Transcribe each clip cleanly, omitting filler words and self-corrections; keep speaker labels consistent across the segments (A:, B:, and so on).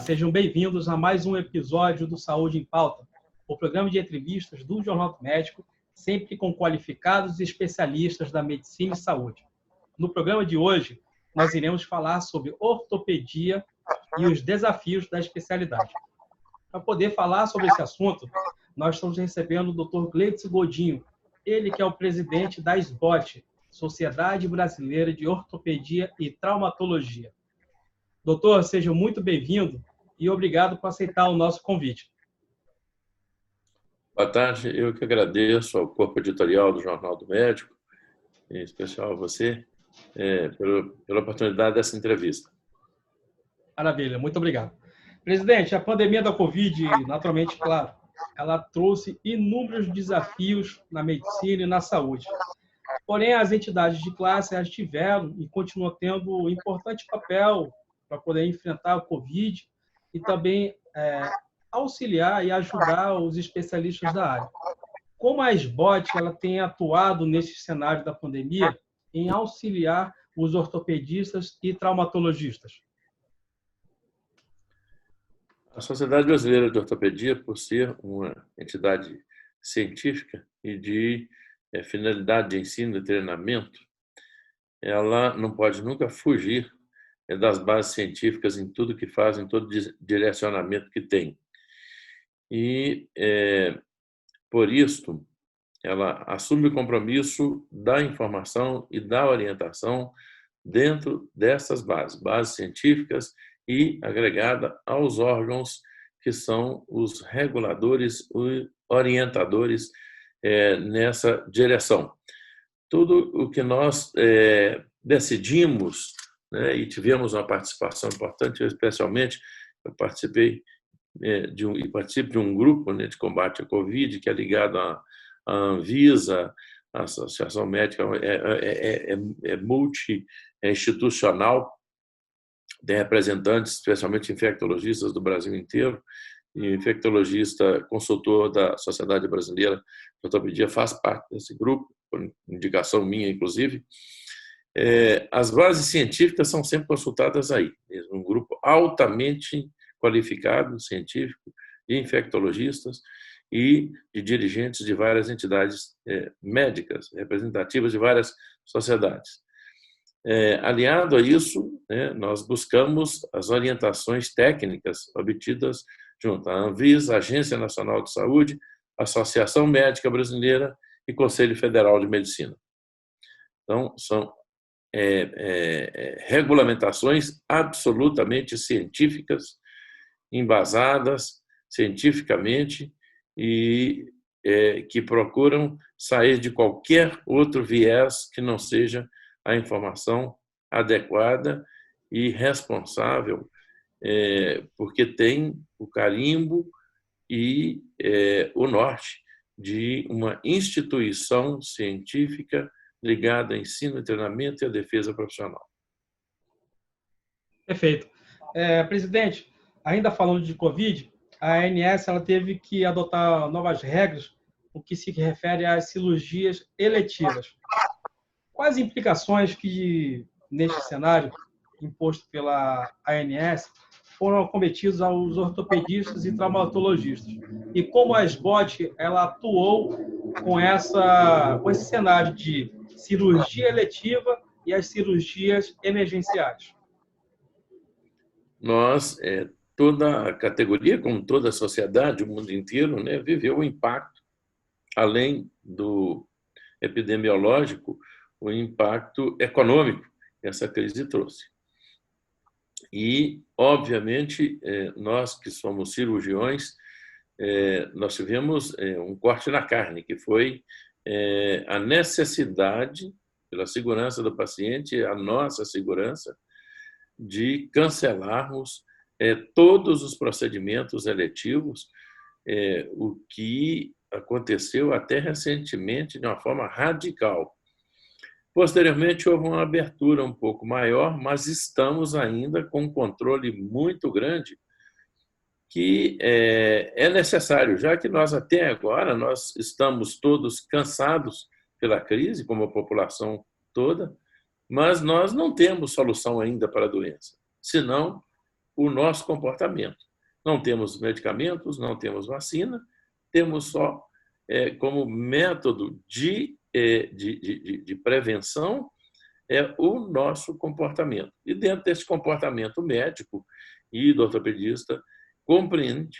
A: sejam bem-vindos a mais um episódio do Saúde em Pauta, o programa de entrevistas do Jornal do Médico, sempre com qualificados e especialistas da medicina e saúde. No programa de hoje, nós iremos falar sobre ortopedia e os desafios da especialidade. Para poder falar sobre esse assunto, nós estamos recebendo o Dr. Gleidson Godinho, ele que é o presidente da SBOT, Sociedade Brasileira de Ortopedia e Traumatologia. Doutor, seja muito bem-vindo e obrigado por aceitar o nosso convite.
B: Boa tarde, eu que agradeço ao corpo editorial do Jornal do Médico, em especial a você, pela oportunidade dessa entrevista.
A: Maravilha, muito obrigado. Presidente, a pandemia da Covid, naturalmente, claro, ela trouxe inúmeros desafios na medicina e na saúde. Porém, as entidades de classe elas tiveram e continuam tendo um importante papel para poder enfrentar o Covid e também auxiliar e ajudar os especialistas da área. Como a SBOT ela tem atuado nesse cenário da pandemia em auxiliar os ortopedistas e traumatologistas?
B: A Sociedade Brasileira de Ortopedia, por ser uma entidade científica e de finalidade de ensino e treinamento, ela não pode nunca fugir das bases científicas em tudo que faz, em todo direcionamento que tem. E, por isso, ela assume o compromisso da informação e da orientação dentro dessas bases científicas e agregada aos órgãos que são os reguladores e orientadores nessa direção. Tudo o que nós decidimos, né, e tivemos uma participação importante, especialmente eu participei participo de um grupo, né, de combate à Covid, que é ligado à Anvisa, a Associação Médica multi-institucional, tem representantes, especialmente infectologistas do Brasil inteiro, e infectologista consultor da Sociedade Brasileira de Ortopedia faz parte desse grupo, por indicação minha, inclusive. As bases científicas são sempre consultadas aí, um grupo altamente qualificado, científico, de infectologistas e de dirigentes de várias entidades médicas, representativas de várias sociedades. Aliado a isso, nós buscamos as orientações técnicas obtidas junto à Anvisa, Agência Nacional de Saúde, Associação Médica Brasileira e Conselho Federal de Medicina. Então, são regulamentações absolutamente científicas, embasadas cientificamente e que procuram sair de qualquer outro viés que não seja a informação adequada e responsável, porque tem o carimbo e o norte de uma instituição científica ligada ao ensino e treinamento e à defesa profissional.
A: Perfeito. Presidente, ainda falando de Covid, a ANS ela teve que adotar novas regras no que se refere às cirurgias eletivas. Quais implicações que, neste cenário imposto pela ANS, foram acometidos aos ortopedistas e traumatologistas? E como a SBOT ela atuou com esse cenário de cirurgia eletiva e as cirurgias emergenciais?
B: Nós, toda a categoria, como toda a sociedade, o mundo inteiro, né, viveu o impacto, além do epidemiológico, o impacto econômico que essa crise trouxe. E, obviamente, nós que somos cirurgiões, nós tivemos um corte na carne, que foi a necessidade, pela segurança do paciente, a nossa segurança, de cancelarmos todos os procedimentos eletivos, o que aconteceu até recentemente de uma forma radical. Posteriormente, houve uma abertura um pouco maior, mas estamos ainda com um controle muito grande que é necessário, já que nós até agora nós estamos todos cansados pela crise, como a população toda, mas nós não temos solução ainda para a doença, senão o nosso comportamento. Não temos medicamentos, não temos vacina, temos só como método de prevenção o nosso comportamento. E dentro desse comportamento médico e do ortopedista compreende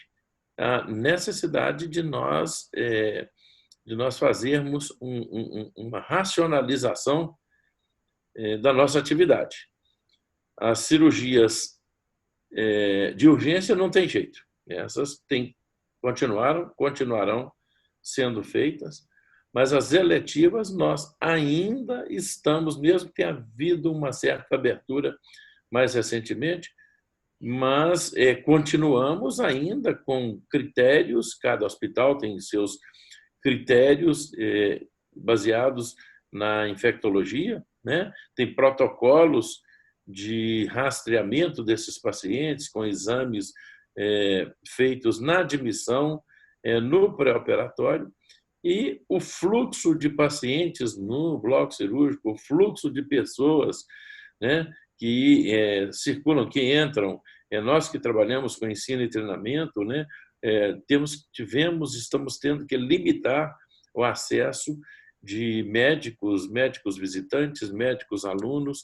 B: a necessidade de nós fazermos uma racionalização da nossa atividade. As cirurgias de urgência não tem jeito. Essas continuarão sendo feitas, mas as eletivas nós ainda estamos, mesmo que tenha havido uma certa abertura mais recentemente, mas continuamos ainda com critérios, cada hospital tem seus critérios baseados na infectologia, né? Tem protocolos de rastreamento desses pacientes com exames feitos na admissão, no pré-operatório, e o fluxo de pacientes no bloco cirúrgico, o fluxo de pessoas, né, que circulam, que entram. Nós que trabalhamos com ensino e treinamento, né, estamos tendo que limitar o acesso de médicos visitantes, médicos alunos,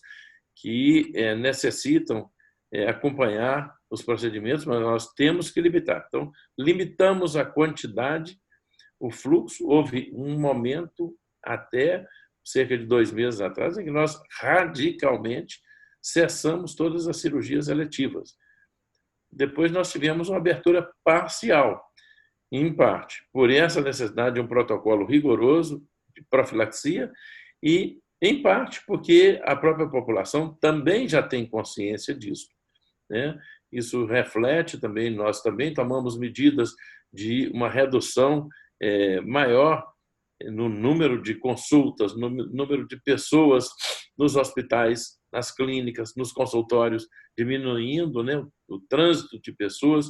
B: que necessitam acompanhar os procedimentos, mas nós temos que limitar. Então, limitamos a quantidade, o fluxo. Houve um momento, até cerca de 2 meses atrás, em que nós radicalmente cessamos todas as cirurgias eletivas. Depois nós tivemos uma abertura parcial, em parte por essa necessidade de um protocolo rigoroso de profilaxia e, em parte, porque a própria população também já tem consciência disso, né? Isso reflete também, nós também tomamos medidas de uma redução maior no número de consultas, no número de pessoas nos hospitais, nas clínicas, nos consultórios, diminuindo, né, o trânsito de pessoas,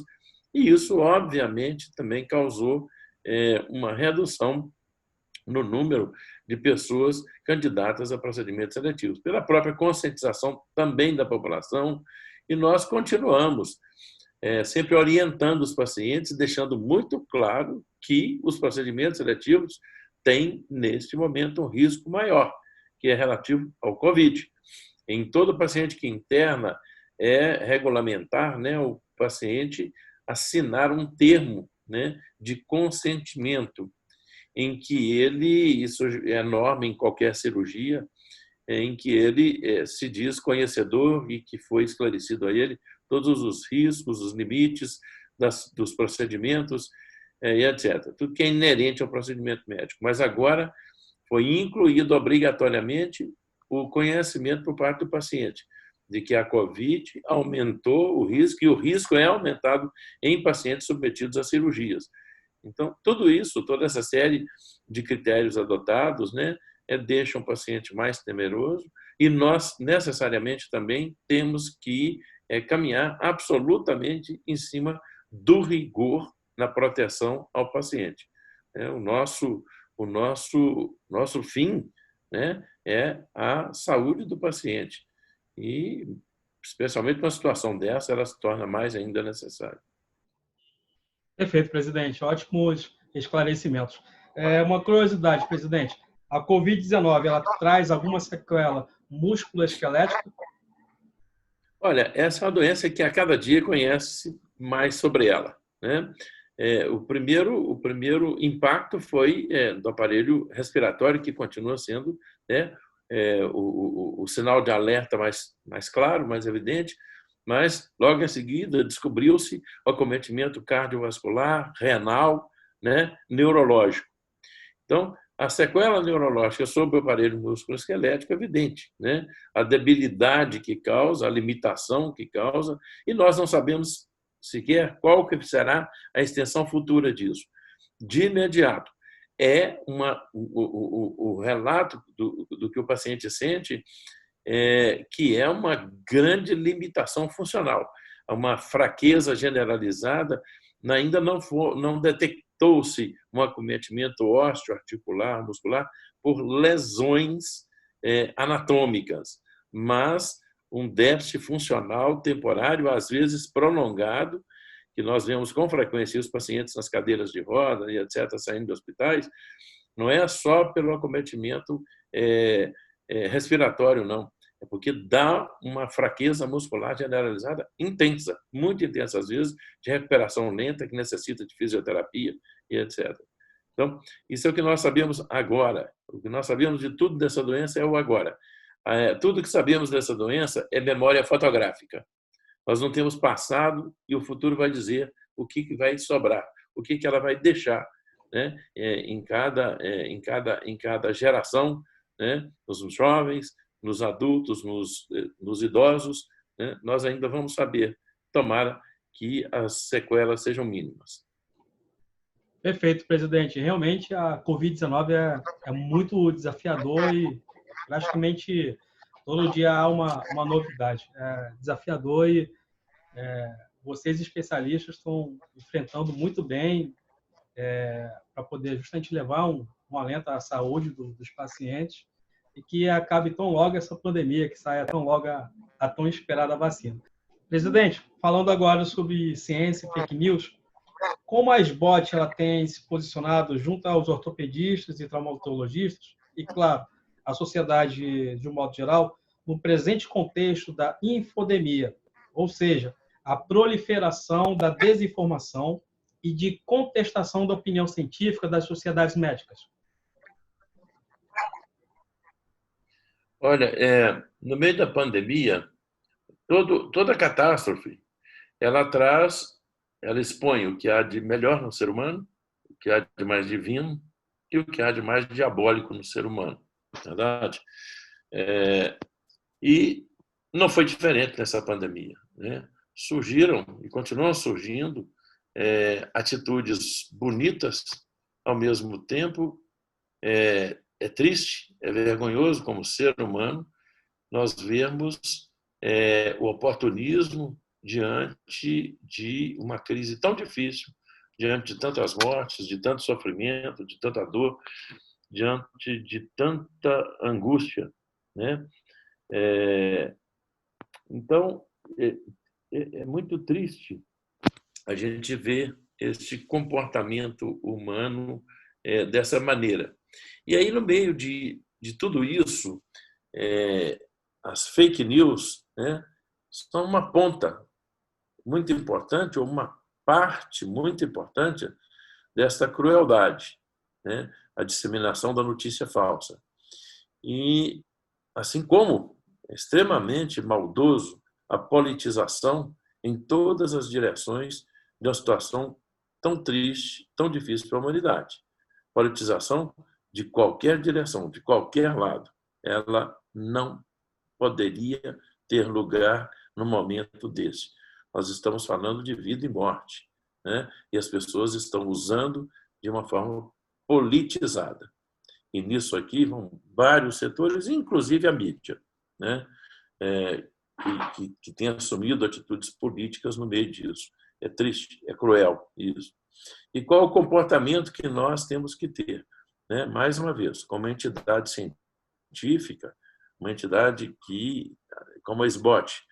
B: e isso, obviamente, também causou uma redução no número de pessoas candidatas a procedimentos seletivos, pela própria conscientização também da população, e nós continuamos sempre orientando os pacientes, deixando muito claro que os procedimentos seletivos têm, neste momento, um risco maior, que é relativo ao COVID. Em todo paciente que interna, é regulamentar, né, o paciente assinar um termo, né, de consentimento, em que ele, isso é norma em qualquer cirurgia, em que ele se diz conhecedor e que foi esclarecido a ele todos os riscos, os limites dos procedimentos, e etc. Tudo que é inerente ao procedimento médico. Mas agora foi incluído obrigatoriamente o conhecimento por parte do paciente de que a COVID aumentou o risco, e o risco é aumentado em pacientes submetidos a cirurgias. Então, tudo isso, toda essa série de critérios adotados, né, deixa o paciente mais temeroso, e nós, necessariamente, também temos que caminhar absolutamente em cima do rigor na proteção ao paciente. O nosso fim, né, é a saúde do paciente. E, especialmente numa situação dessa, ela se torna mais ainda necessária.
A: Perfeito, presidente. Ótimos esclarecimentos. Uma curiosidade, presidente. A COVID-19, ela traz alguma sequela musculoesquelética?
B: Olha, essa é uma doença que a cada dia conhece mais sobre ela, né? O primeiro impacto foi do aparelho respiratório, que continua sendo, né, o sinal de alerta mais claro, mais evidente, mas logo em seguida descobriu-se o acometimento cardiovascular, renal, né, neurológico. Então, a sequela neurológica sobre o aparelho musculoesquelético é evidente, né? A debilidade que causa, a limitação que causa, e nós não sabemos sequer qual que será a extensão futura disso. De imediato, o relato do que o paciente sente que é uma grande limitação funcional, uma fraqueza generalizada, ainda não detectou-se um acometimento osteoarticular, muscular, por lesões anatômicas, mas um déficit funcional temporário, às vezes prolongado, que nós vemos com frequência os pacientes nas cadeiras de roda e etc., saindo de hospitais, não é só pelo acometimento respiratório, não. É porque dá uma fraqueza muscular generalizada intensa, muito intensa, às vezes, de recuperação lenta, que necessita de fisioterapia e etc. Então, isso é o que nós sabemos agora. O que nós sabemos de tudo dessa doença é o agora. Tudo que sabemos dessa doença é memória fotográfica. Nós não temos passado e o futuro vai dizer o que vai sobrar, o que ela vai deixar, né? Em cada geração, né? Nos jovens, nos adultos, nos idosos, né? Nós ainda vamos saber. Tomara que as sequelas sejam mínimas.
A: Perfeito, presidente. Realmente a Covid-19 é muito desafiador e praticamente todo dia há uma novidade. É desafiador e vocês especialistas estão enfrentando muito bem para poder justamente levar um alento à saúde dos pacientes e que acabe tão logo essa pandemia, que saia tão logo a tão esperada vacina. Presidente, falando agora sobre ciência e fake news, como a SBOT ela tem se posicionado junto aos ortopedistas e traumatologistas e, claro, a sociedade de um modo geral, no presente contexto da infodemia, ou seja, a proliferação da desinformação e de contestação da opinião científica das sociedades médicas?
B: Olha, no meio da pandemia, toda catástrofe, ela expõe o que há de melhor no ser humano, o que há de mais divino e o que há de mais diabólico no ser humano, verdade? E não foi diferente nessa pandemia, né? Surgiram e continuam surgindo atitudes bonitas, ao mesmo tempo é triste, é vergonhoso como ser humano nós vemos o oportunismo diante de uma crise tão difícil, diante de tantas mortes, de tanto sofrimento, de tanta dor, diante de tanta angústia, né? Então, é muito triste a gente ver esse comportamento humano dessa maneira. E aí, no meio de tudo isso, as fake news, né, são uma ponta muito importante, ou uma parte muito importante desta crueldade, né, a disseminação da notícia falsa. E, assim como é extremamente maldoso a politização em todas as direções de uma situação tão triste, tão difícil para a humanidade. Politização de qualquer direção, de qualquer lado, ela não poderia ter lugar no momento desse. Nós estamos falando de vida e morte, né? E as pessoas estão usando de uma forma politizada. E nisso aqui vão vários setores, inclusive a mídia, né? Que tem assumido atitudes políticas no meio disso. É triste, é cruel isso. E qual o comportamento que nós temos que ter, né? Mais uma vez, como entidade científica, uma entidade que, como a SBOT,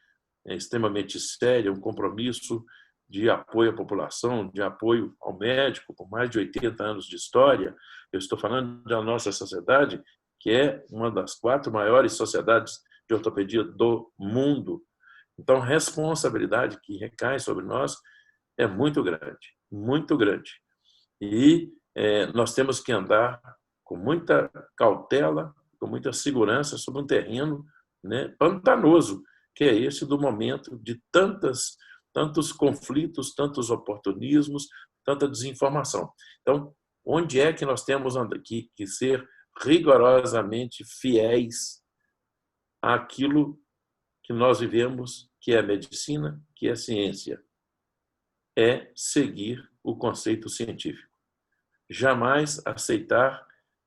B: é extremamente séria, um compromisso de apoio à população, de apoio ao médico, com mais de 80 anos de história. Eu estou falando da nossa sociedade, que é uma das 4 maiores sociedades de ortopedia do mundo. Então, a responsabilidade que recai sobre nós é muito grande, muito grande. E nós temos que andar com muita cautela, com muita segurança sobre um terreno, né, pantanoso, que é esse do momento de tantos conflitos, tantos oportunismos, tanta desinformação. Então, onde é que nós temos que ser rigorosamente fiéis àquilo que nós vivemos, que é a medicina, que é a ciência? É seguir o conceito científico. Jamais aceitar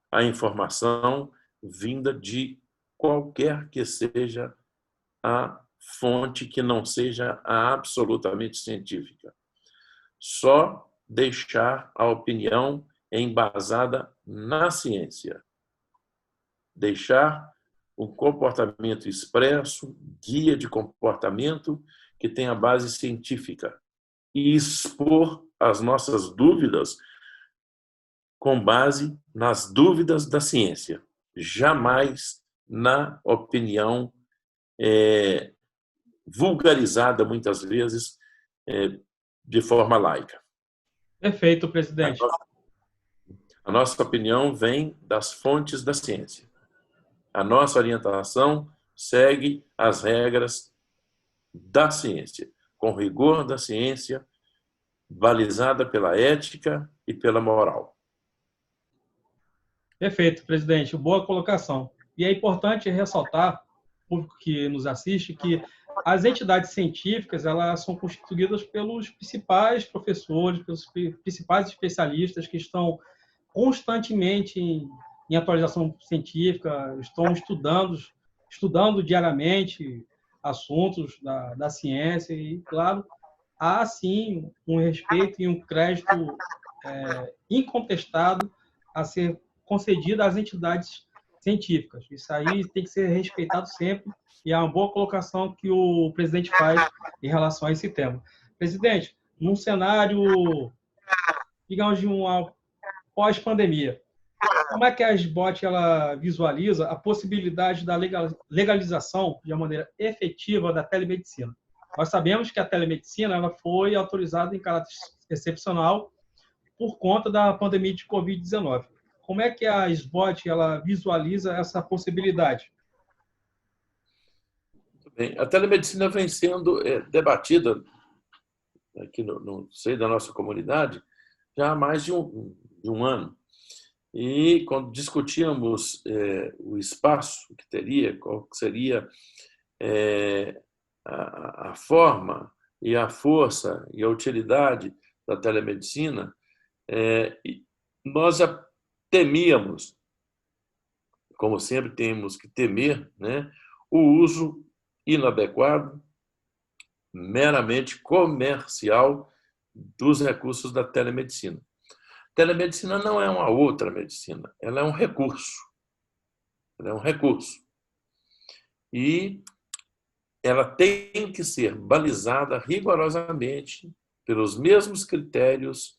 B: a informação vinda de qualquer que seja a fonte que não seja a absolutamente científica. Só deixar a opinião embasada na ciência. Deixar um comportamento expresso, guia de comportamento que tenha base científica e expor as nossas dúvidas com base nas dúvidas da ciência, jamais na opinião vulgarizada, muitas vezes, de forma laica.
A: Perfeito, presidente.
B: A nossa opinião vem das fontes da ciência. A nossa orientação segue as regras da ciência, com rigor da ciência, balizada pela ética e pela moral.
A: Perfeito, presidente. Boa colocação. E é importante ressaltar, o público que nos assiste, que as entidades científicas elas são constituídas pelos principais professores, pelos principais especialistas que estão constantemente em atualização científica, estão estudando diariamente assuntos da ciência e, claro, há sim um respeito e um crédito incontestado a ser concedido às entidades científicas. Isso aí tem que ser respeitado sempre e é uma boa colocação que o presidente faz em relação a esse tema. Presidente, num cenário, digamos, de uma pós-pandemia, como é que a SBOT ela visualiza a possibilidade da legalização de uma maneira efetiva da telemedicina? Nós sabemos que a telemedicina ela foi autorizada em caráter excepcional por conta da pandemia de Covid-19. Como é que a SBOT ela visualiza essa possibilidade?
B: Bem, a telemedicina vem sendo debatida aqui no seio da nossa comunidade já há mais de um ano. E quando discutíamos o espaço que teria, qual seria a forma e a força e a utilidade da telemedicina, nós já temíamos, como sempre temos que temer, né, o uso inadequado, meramente comercial dos recursos da telemedicina. Telemedicina não é uma outra medicina, ela é um recurso. Ela é um recurso. E ela tem que ser balizada rigorosamente pelos mesmos critérios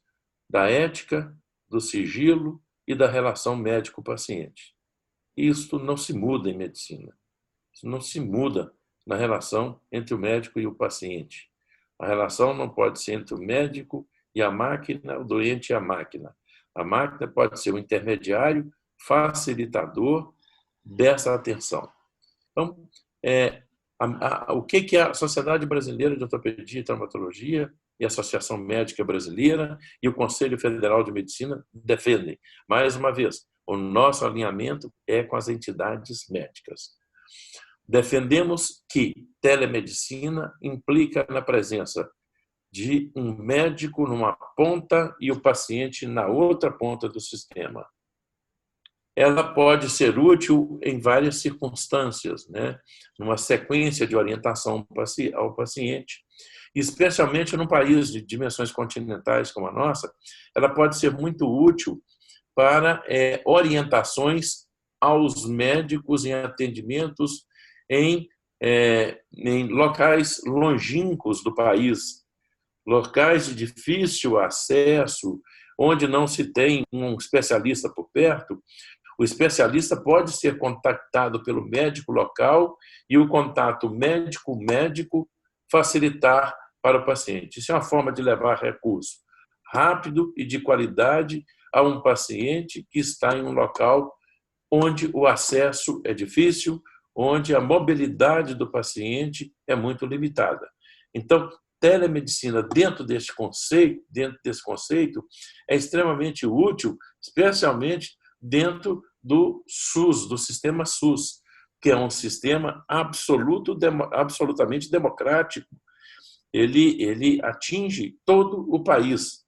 B: da ética, do sigilo e da relação médico-paciente. Isso não se muda em medicina. Isso não se muda na relação entre o médico e o paciente. A relação não pode ser entre o médico e a máquina, o doente e a máquina. A máquina pode ser o intermediário, facilitador dessa atenção. Então, o que a Sociedade Brasileira de Ortopedia e Traumatologia e a Associação Médica Brasileira e o Conselho Federal de Medicina defendem? Mais uma vez, o nosso alinhamento é com as entidades médicas. Defendemos que telemedicina implica na presença de um médico numa ponta e o paciente na outra ponta do sistema. Ela pode ser útil em várias circunstâncias, né? Numa sequência de orientação ao paciente, especialmente num país de dimensões continentais como a nossa, ela pode ser muito útil para orientações aos médicos em atendimentos em locais longínquos do país, locais de difícil acesso, onde não se tem um especialista por perto. O especialista pode ser contactado pelo médico local e o contato médico-médico facilitar para o paciente. Isso é uma forma de levar recurso rápido e de qualidade a um paciente que está em um local onde o acesso é difícil, onde a mobilidade do paciente é muito limitada. Então, telemedicina dentro desse conceito é extremamente útil, especialmente dentro do SUS, do sistema SUS, que é um sistema absolutamente democrático. Ele atinge todo o país.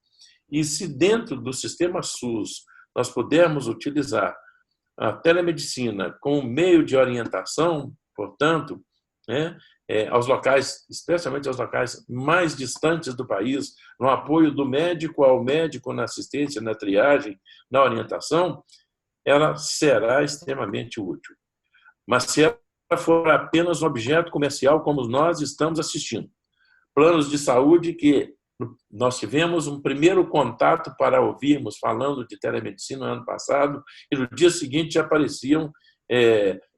B: E se dentro do sistema SUS nós pudermos utilizar a telemedicina como meio de orientação, portanto, né, aos locais, especialmente aos locais mais distantes do país, no apoio do médico ao médico, na assistência, na triagem, na orientação, ela será extremamente útil. Mas se ela for apenas um objeto comercial, como nós estamos assistindo, planos de saúde que nós tivemos um primeiro contato para ouvirmos falando de telemedicina no ano passado, e no dia seguinte já apareciam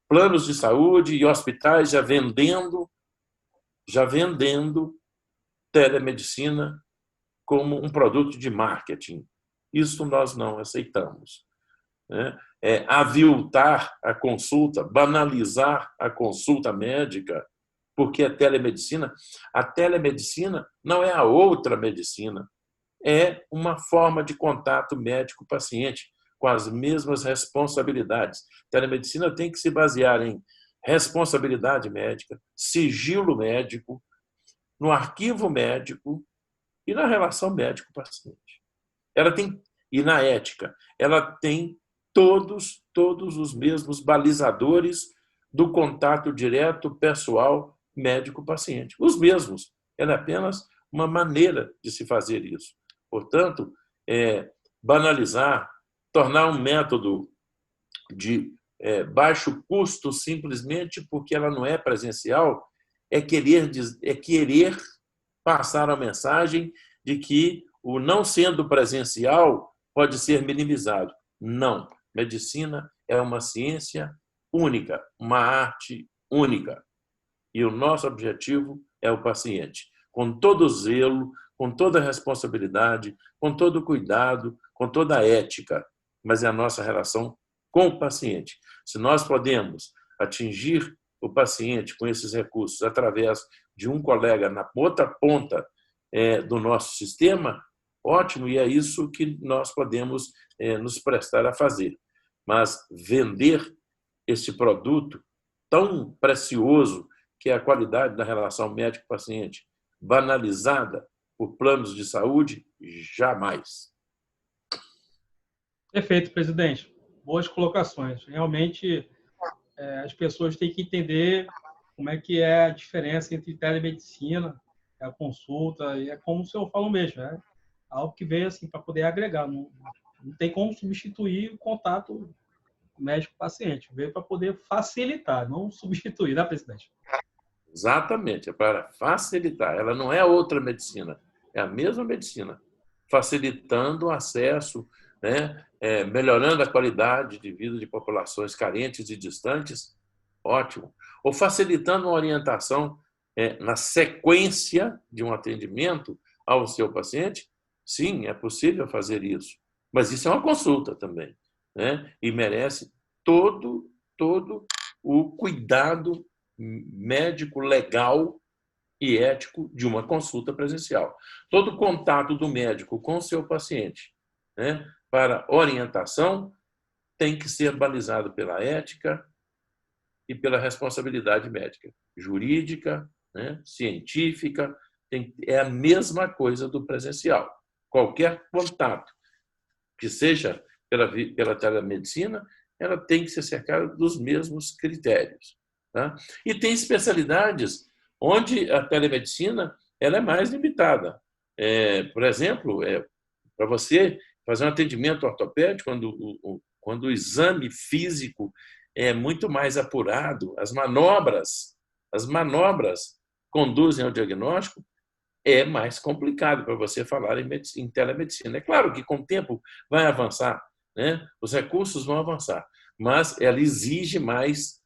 B: planos de saúde e hospitais já vendendo telemedicina como um produto de marketing. Isso nós não aceitamos, né? Aviltar a consulta, banalizar a consulta médica, porque a telemedicina não é a outra medicina, é uma forma de contato médico-paciente com as mesmas responsabilidades. A telemedicina tem que se basear em responsabilidade médica, sigilo médico, no arquivo médico e na relação médico-paciente. E na ética, ela tem todos os mesmos balizadores do contato direto pessoal médico-paciente. Os mesmos. Ela é apenas uma maneira de se fazer isso. Portanto, banalizar, tornar um método de baixo custo simplesmente porque ela não é presencial, é querer passar a mensagem de que o não sendo presencial pode ser minimizado. Não. Medicina é uma ciência única, uma arte única. E o nosso objetivo é o paciente, com todo zelo, com toda a responsabilidade, com todo o cuidado, com toda a ética, mas é a nossa relação com o paciente. Se nós podemos atingir o paciente com esses recursos através de um colega na outra ponta do nosso sistema, ótimo, e é isso que nós podemos nos prestar a fazer. Mas vender esse produto tão precioso que é a qualidade da relação médico-paciente, banalizada por planos de saúde, jamais.
A: Perfeito, presidente. Boas colocações. Realmente, as pessoas têm que entender como é que é a diferença entre telemedicina, a consulta, e é como o senhor falou mesmo, algo que veio assim, para poder agregar. Não tem como substituir o contato médico-paciente. Veio para poder facilitar, não substituir, né, presidente?
B: Exatamente, é para facilitar. Ela não é outra medicina, é a mesma medicina, facilitando o acesso, né? Melhorando a qualidade de vida de populações carentes e distantes, ótimo. Ou facilitando uma orientação na sequência de um atendimento ao seu paciente, sim, é possível fazer isso. Mas isso é uma consulta também, né? E merece todo o cuidado médico, legal e ético de uma consulta presencial. Todo contato do médico com o seu paciente, né, para orientação tem que ser balizado pela ética e pela responsabilidade médica, jurídica, né, científica, é a mesma coisa do presencial. Qualquer contato que seja pela telemedicina, ela tem que ser cercada dos mesmos critérios. Tá? E tem especialidades onde a telemedicina ela é mais limitada. Por exemplo, para você fazer um atendimento ortopédico, quando o exame físico é muito mais apurado, as manobras conduzem ao diagnóstico, é mais complicado para você falar em telemedicina. É claro que com o tempo vai avançar, né? Os recursos vão avançar, mas ela exige mais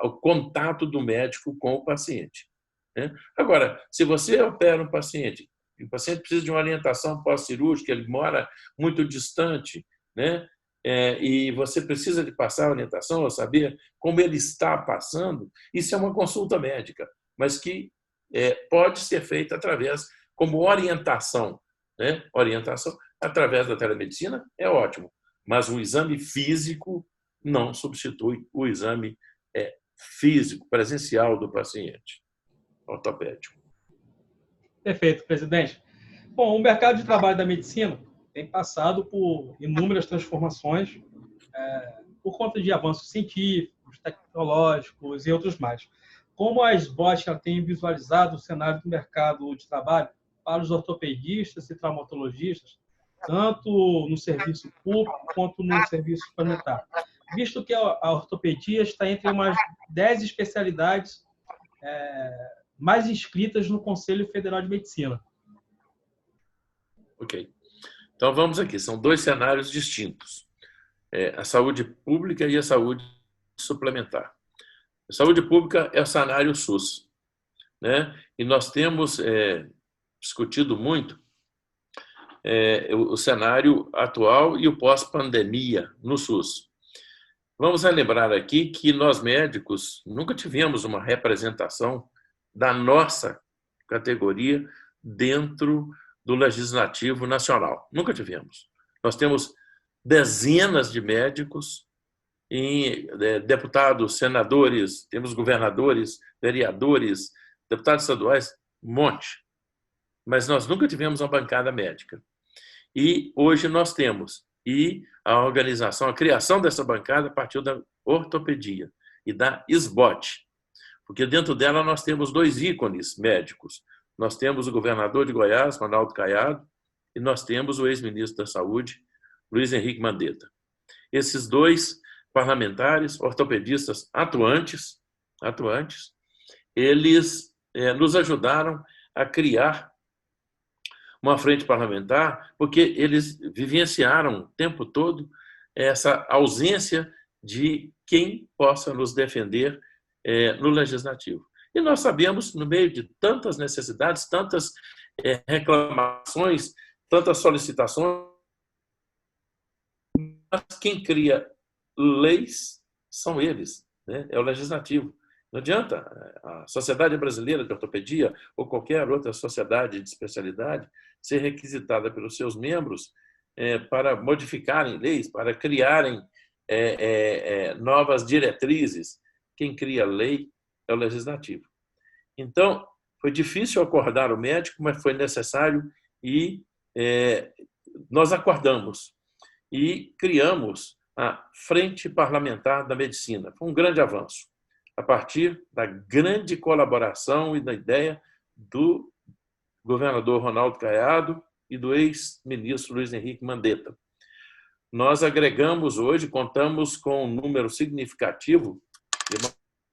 B: o contato do médico com o paciente, né? Agora, se você opera um paciente, e o paciente precisa de uma orientação pós-cirúrgica, ele mora muito distante, né? E você precisa de passar a orientação, ou saber como ele está passando, isso é uma consulta médica, mas que pode ser feita como orientação, né? Orientação através da telemedicina é ótimo, mas o exame físico não substitui o exame físico, presencial do paciente ortopédico.
A: Perfeito, presidente. Bom, o mercado de trabalho da medicina tem passado por inúmeras transformações por conta de avanços científicos, tecnológicos e outros mais. Como a SBOT tem visualizado o cenário do mercado de trabalho para os ortopedistas e traumatologistas, tanto no serviço público quanto no serviço suplementar? visto que a ortopedia está entre umas 10 especialidades mais inscritas no Conselho Federal de Medicina.
B: Ok. Então, vamos aqui. São dois cenários distintos. A saúde pública e a saúde suplementar. A saúde pública é o cenário SUS, né? E nós temos discutido muito o cenário atual e o pós-pandemia no SUS. Vamos lembrar aqui que nós médicos nunca tivemos uma representação da nossa categoria dentro do Legislativo Nacional. Nunca tivemos. Nós temos dezenas de médicos, deputados, senadores, temos governadores, vereadores, deputados estaduais, um monte. Mas nós nunca tivemos uma bancada médica. E hoje nós temos. E a organização, a criação dessa bancada partiu da ortopedia e da SBOT, porque dentro dela nós temos dois ícones médicos. Nós temos o governador de Goiás, Ronaldo Caiado, e nós temos o ex-ministro da Saúde, Luiz Henrique Mandetta. Esses dois parlamentares, ortopedistas atuantes, eles nos ajudaram a criar uma frente parlamentar, porque eles vivenciaram o tempo todo essa ausência de quem possa nos defender no Legislativo. E nós sabemos, no meio de tantas necessidades, tantas reclamações, tantas solicitações, mas quem cria leis são eles, né? É o Legislativo. Não adianta a Sociedade Brasileira de Ortopedia ou qualquer outra sociedade de especialidade ser requisitada pelos seus membros para modificarem leis, para criarem novas diretrizes. Quem cria lei é o Legislativo. Então, foi difícil acordar o médico, mas foi necessário e nós acordamos e criamos a Frente Parlamentar da Medicina. Foi um grande avanço, a partir da grande colaboração e da ideia do governador Ronaldo Caiado e do ex-ministro Luiz Henrique Mandetta. Nós agregamos hoje, contamos com um número significativo de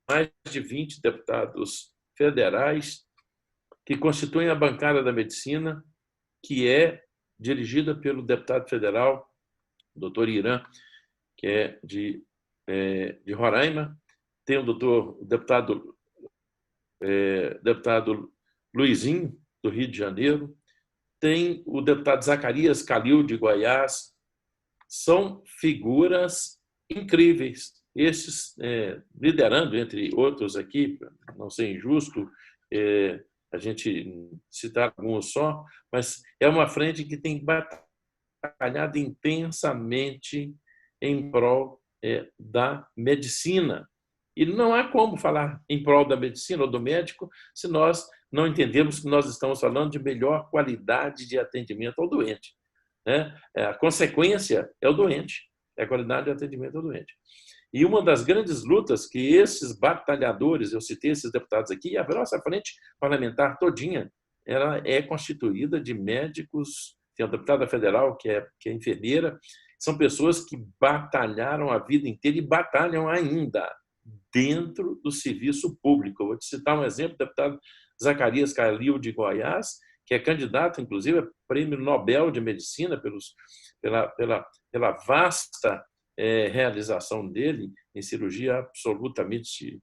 B: mais de 20 deputados federais que constituem a bancada da medicina, que é dirigida pelo deputado federal, doutor Irã, que é de Roraima, tem o deputado Luizinho, do Rio de Janeiro, tem o deputado Zacarias Calil, de Goiás. São figuras incríveis. Esses, liderando, entre outros aqui, não ser injusto a gente citar alguns só, mas é uma frente que tem batalhado intensamente em prol da medicina. E não há como falar em prol da medicina ou do médico se nós não entendemos que nós estamos falando de melhor qualidade de atendimento ao doente, né? A consequência é o doente, é a qualidade de atendimento ao doente. E uma das grandes lutas que esses batalhadores, eu citei esses deputados aqui, a nossa frente parlamentar todinha, ela é constituída de médicos, tem uma deputada federal que é enfermeira, são pessoas que batalharam a vida inteira e batalham ainda dentro do serviço público. Eu vou te citar um exemplo, o deputado Zacarias Calil, de Goiás, que é candidato, inclusive, a Prêmio Nobel de Medicina pela vasta realização dele em cirurgia absolutamente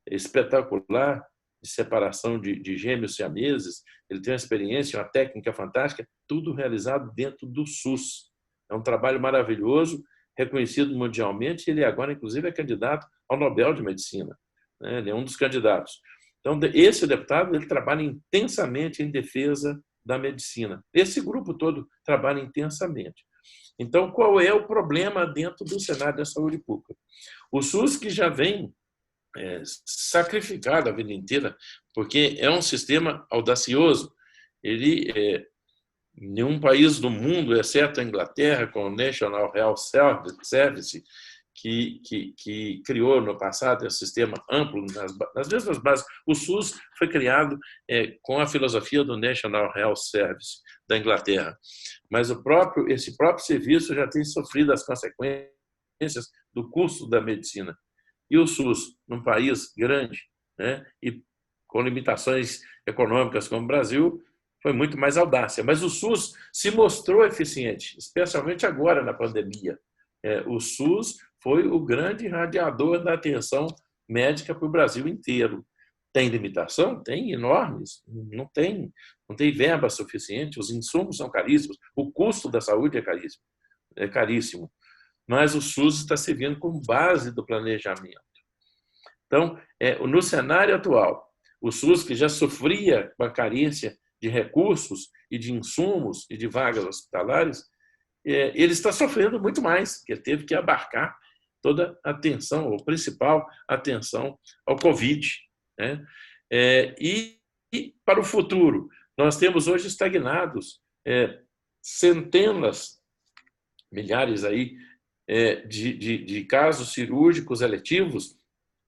B: espetacular, de separação de gêmeos siameses. Ele tem uma experiência, uma técnica fantástica, tudo realizado dentro do SUS. É um trabalho maravilhoso, reconhecido mundialmente, e ele agora, inclusive, é candidato ao Nobel de Medicina, né? Ele é um dos candidatos. Então, esse deputado ele trabalha intensamente em defesa da medicina. Esse grupo todo trabalha intensamente. Então, qual é o problema dentro do cenário da saúde pública? O SUS, que já vem sacrificado a vida inteira, porque é um sistema audacioso. Ele, nenhum país do mundo, exceto a Inglaterra, com o National Health Service, que criou no passado esse sistema amplo nas mesmas bases. O SUS foi criado com a filosofia do National Health Service da Inglaterra, mas esse próprio serviço já tem sofrido as consequências do custo da medicina. E o SUS, num país grande, né, e com limitações econômicas como o Brasil, foi muito mais audácia. Mas o SUS se mostrou eficiente, especialmente agora na pandemia. O SUS foi o grande irradiador da atenção médica para o Brasil inteiro. Tem limitação? Tem, enormes. Não tem verba suficiente, os insumos são caríssimos, o custo da saúde é caríssimo. Mas o SUS está servindo como base do planejamento. Então, no cenário atual, o SUS, que já sofria com a carência de recursos e de insumos e de vagas hospitalares, ele está sofrendo muito mais, porque teve que abarcar toda a atenção, ou principal atenção ao Covid, né? E para o futuro, nós temos hoje estagnados centenas, milhares aí, de casos cirúrgicos eletivos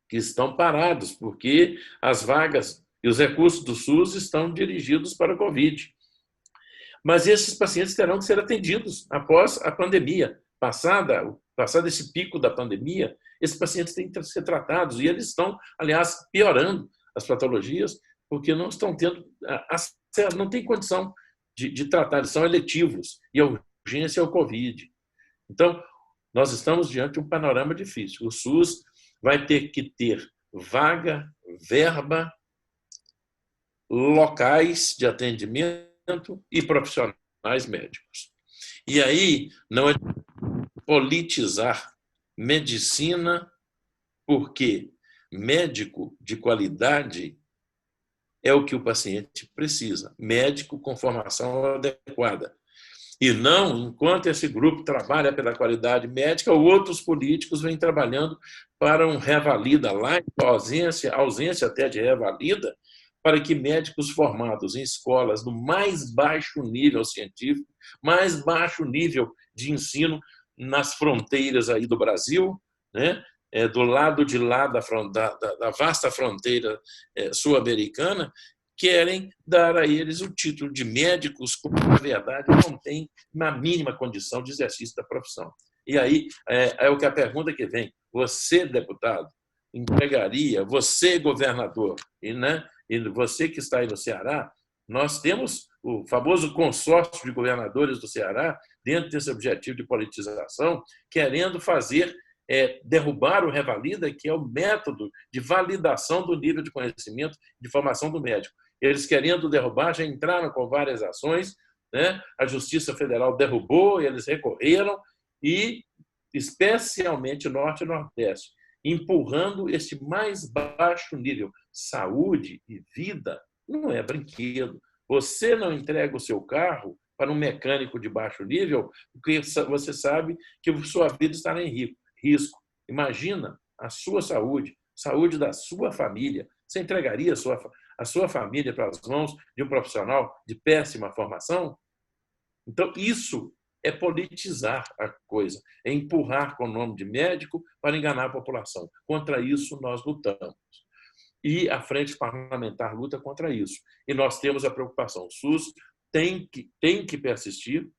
B: que estão parados, porque as vagas e os recursos do SUS estão dirigidos para o Covid. Mas esses pacientes terão que ser atendidos após a pandemia. Passado esse pico da pandemia, esses pacientes têm que ser tratados e eles estão, aliás, piorando as patologias porque não estão tendo acesso, não tem condição de tratar, eles são eletivos e a urgência é o Covid. Então, nós estamos diante de um panorama difícil. O SUS vai ter que ter vaga, verba, locais de atendimento e profissionais médicos. E aí não é politizar medicina, porque médico de qualidade é o que o paciente precisa, médico com formação adequada. E não, enquanto esse grupo trabalha pela qualidade médica, outros políticos vêm trabalhando para um revalida lá, ausência até de revalida, para que médicos formados em escolas do mais baixo nível científico, mais baixo nível de ensino nas fronteiras aí do Brasil, né? Do lado de lá da vasta fronteira sul-americana, querem dar a eles o título de médicos, quando, na verdade, não tem na mínima condição de exercício da profissão. E aí é o que a pergunta que vem. Você, deputado, empregaria, você, governador, e você que está aí no Ceará, nós temos o famoso consórcio de governadores do Ceará, dentro desse objetivo de politização, querendo fazer derrubar o Revalida, que é o método de validação do nível de conhecimento de formação do médico. Eles querendo derrubar, já entraram com várias ações, né? A Justiça Federal derrubou, eles recorreram, e especialmente Norte e Nordeste, empurrando esse mais baixo nível. Saúde e vida não é brinquedo. Você não entrega o seu carro para um mecânico de baixo nível porque você sabe que sua vida estará em risco. Imagina a sua saúde da sua família. Você entregaria a sua família para as mãos de um profissional de péssima formação? Então, isso é politizar a coisa, é empurrar com o nome de médico para enganar a população. Contra isso, nós lutamos. E a Frente Parlamentar luta contra isso. E nós temos a preocupação. O SUS tem que persistir,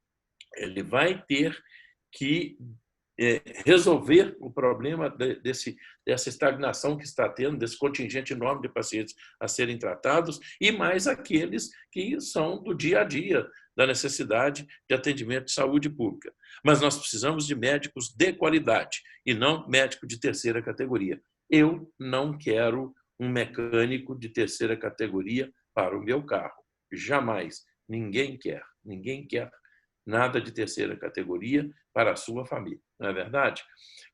B: ele vai ter que resolver o problema dessa estagnação que está tendo, desse contingente enorme de pacientes a serem tratados, e mais aqueles que são do dia a dia, da necessidade de atendimento de saúde pública. Mas nós precisamos de médicos de qualidade e não médico de terceira categoria. Eu não quero um mecânico de terceira categoria para o meu carro. Jamais. Ninguém quer nada de terceira categoria para a sua família, não é verdade?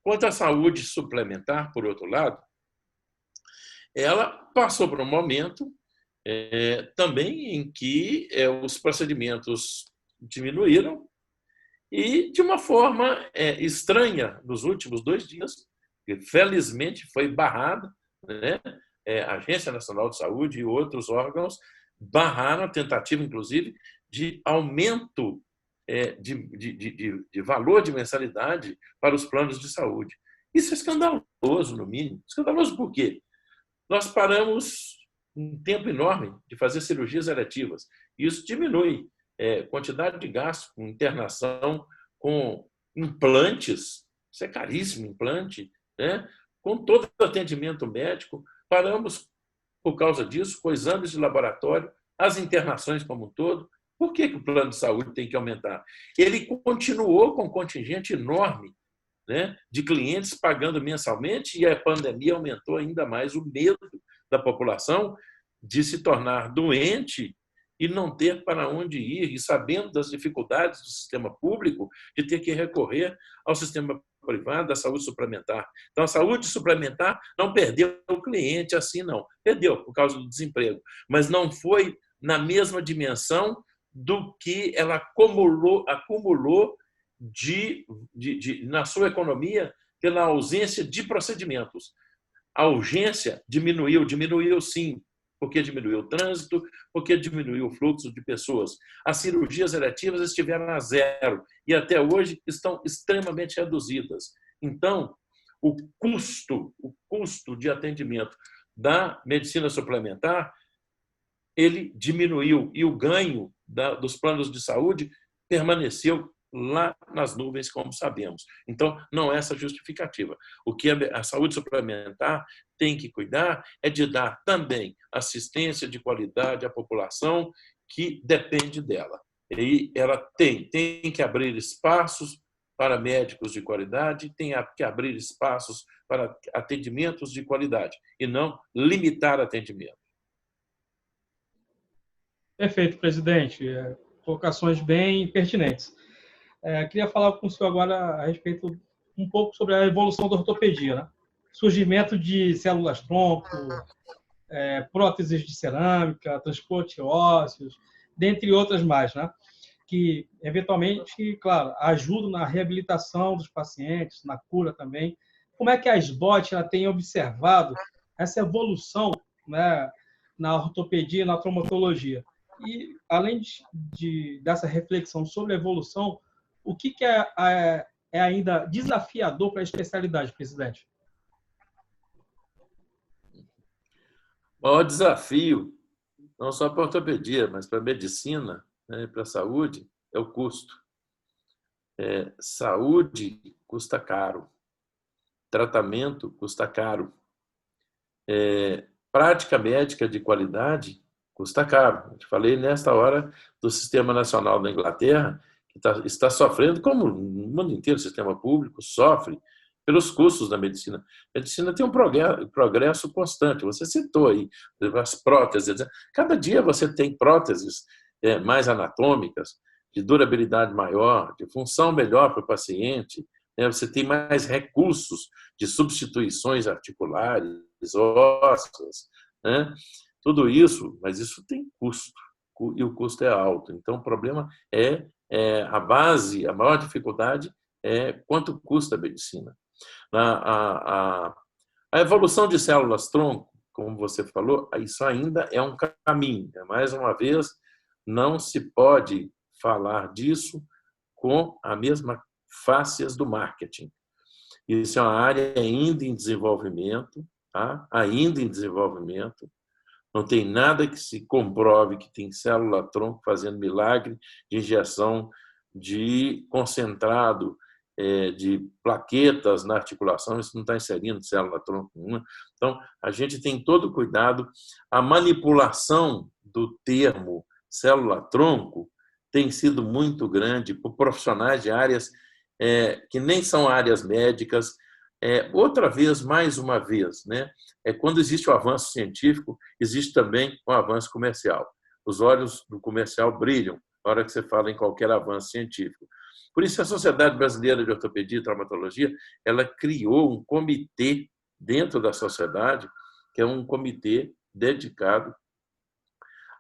B: Quanto à saúde suplementar, por outro lado, ela passou por um momento também em que os procedimentos diminuíram e, de uma forma estranha, nos últimos 2 dias, que felizmente foi barrada, né? A Agência Nacional de Saúde e outros órgãos barraram a tentativa, inclusive, de aumento de valor de mensalidade para os planos de saúde. Isso é escandaloso, no mínimo. Escandaloso por quê? Nós paramos um tempo enorme de fazer cirurgias eletivas. Isso diminui quantidade de gasto com internação, com implantes. Isso é caríssimo, implante, né? Com todo o atendimento médico. Paramos, por causa disso, com exames de laboratório, as internações como um todo. Por que o plano de saúde tem que aumentar? Ele continuou com um contingente enorme, né, de clientes pagando mensalmente, e a pandemia aumentou ainda mais o medo da população de se tornar doente e não ter para onde ir, e sabendo das dificuldades do sistema público, de ter que recorrer ao sistema privado da saúde suplementar. Então, a saúde suplementar não perdeu o cliente assim, não. Perdeu por causa do desemprego, mas não foi na mesma dimensão do que ela acumulou na sua economia pela ausência de procedimentos. A urgência diminuiu sim, porque diminuiu o trânsito, porque diminuiu o fluxo de pessoas. As cirurgias eletivas estiveram a zero e até hoje estão extremamente reduzidas. Então, o custo de atendimento da medicina suplementar, ele diminuiu, e o ganho dos planos de saúde permaneceu lá nas nuvens, como sabemos. Então, não é essa justificativa. O que a saúde suplementar tem que cuidar é de dar também assistência de qualidade à população que depende dela. E ela tem que abrir espaços para médicos de qualidade, tem que abrir espaços para atendimentos de qualidade e não limitar atendimento.
A: Perfeito, presidente. Colocações bem pertinentes. Queria falar com o senhor agora a respeito um pouco sobre a evolução da ortopedia, né? Surgimento de células-tronco, próteses de cerâmica, transporte ósseos, dentre outras mais, né? Que, eventualmente, claro, ajudam na reabilitação dos pacientes, na cura também. Como é que a SBOT tem observado essa evolução, né, na ortopedia e na traumatologia? E, além dessa reflexão sobre a evolução, o que é ainda desafiador para a especialidade, presidente?
B: O maior desafio, não só para a ortopedia, mas para a medicina, né, para a saúde, é o custo. Saúde custa caro, tratamento custa caro, prática médica de qualidade custa caro. Eu te falei nesta hora do Sistema Nacional da Inglaterra, que está sofrendo, como o mundo inteiro, o sistema público sofre pelos custos da medicina. A medicina tem um progresso constante. Você citou aí as próteses. Cada dia você tem próteses mais anatômicas, de durabilidade maior, de função melhor para o paciente. Você tem mais recursos de substituições articulares, ósseas, né? Tudo isso, mas isso tem custo, e o custo é alto. Então, o problema a base, a maior dificuldade é quanto custa a medicina. A evolução de células-tronco, como você falou, isso ainda é um caminho. Mais uma vez, não se pode falar disso com a mesma fáscias do marketing. Isso é uma área ainda em desenvolvimento, tá? Ainda em desenvolvimento. Não tem nada que se comprove que tem célula-tronco fazendo milagre de injeção de concentrado de plaquetas na articulação, isso não está inserindo célula-tronco nenhuma. Então, a gente tem todo cuidado. A manipulação do termo célula-tronco tem sido muito grande por profissionais de áreas que nem são áreas médicas. Outra vez, mais uma vez, né? Quando existe o avanço científico, existe também o avanço comercial. Os olhos do comercial brilham na hora que você fala em qualquer avanço científico. Por isso, a Sociedade Brasileira de Ortopedia e Traumatologia, ela criou um comitê dentro da sociedade, que é um comitê dedicado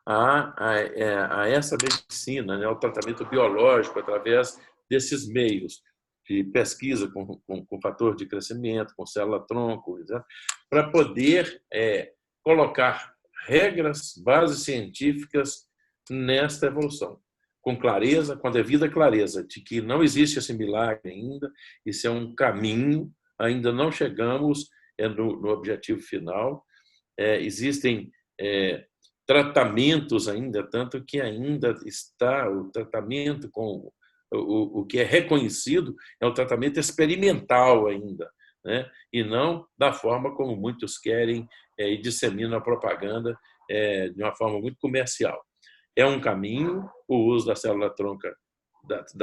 B: a essa medicina, né? Ao tratamento biológico através desses meios de pesquisa com fator de crescimento, com célula-tronco, para poder colocar regras, bases científicas nesta evolução, com clareza, com a devida clareza, de que não existe esse milagre ainda, isso é um caminho, ainda não chegamos no objetivo final. Existem tratamentos ainda, tanto que ainda está o tratamento com o que é reconhecido é o tratamento experimental ainda, né? E não da forma como muitos querem e disseminam a propaganda de uma forma muito comercial. É um caminho, o uso da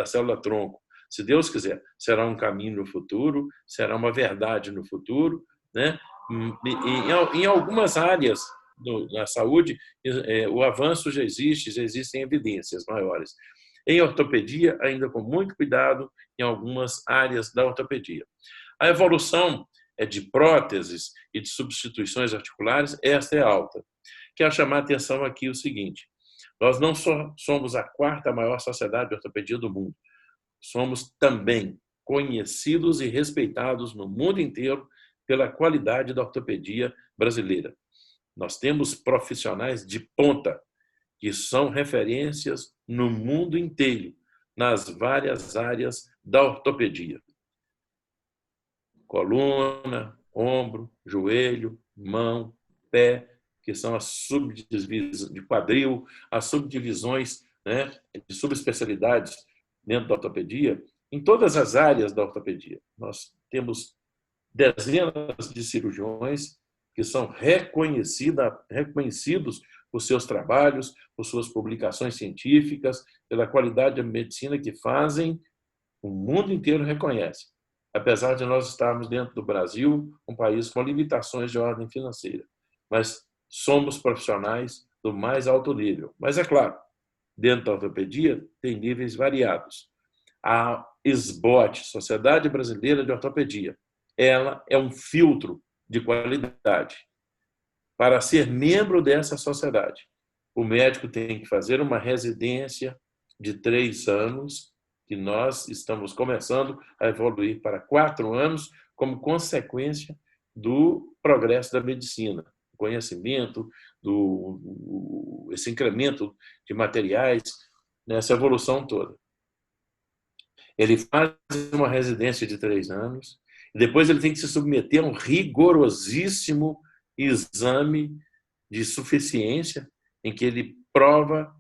B: célula-tronco, se Deus quiser, será um caminho no futuro, será uma verdade no futuro, né? Em algumas áreas na saúde, o avanço já existem evidências maiores. Em ortopedia, ainda com muito cuidado em algumas áreas da ortopedia. A evolução de próteses e de substituições articulares, esta é alta. Quero chamar a atenção aqui o seguinte: nós não só somos a quarta maior sociedade de ortopedia do mundo, somos também conhecidos e respeitados no mundo inteiro pela qualidade da ortopedia brasileira. Nós temos profissionais de ponta, que são referências no mundo inteiro, nas várias áreas da ortopedia. Coluna, ombro, joelho, mão, pé, que são as subdivisões de quadril, as subdivisões, né, de subespecialidades dentro da ortopedia, em todas as áreas da ortopedia. Nós temos dezenas de cirurgiões que são reconhecidos por seus trabalhos, por suas publicações científicas, pela qualidade da medicina que fazem, o mundo inteiro reconhece. Apesar de nós estarmos dentro do Brasil, um país com limitações de ordem financeira. Mas somos profissionais do mais alto nível. Mas, é claro, dentro da ortopedia tem níveis variados. A SBOT, Sociedade Brasileira de Ortopedia, ela é um filtro de qualidade. Para ser membro dessa sociedade, o médico tem que fazer uma residência de 3 anos, que nós estamos começando a evoluir para 4 anos, como consequência do progresso da medicina, do conhecimento, esse incremento de materiais, nessa evolução toda. Ele faz uma residência de 3 anos, e depois ele tem que se submeter a um rigorosíssimo exame de suficiência, em que ele prova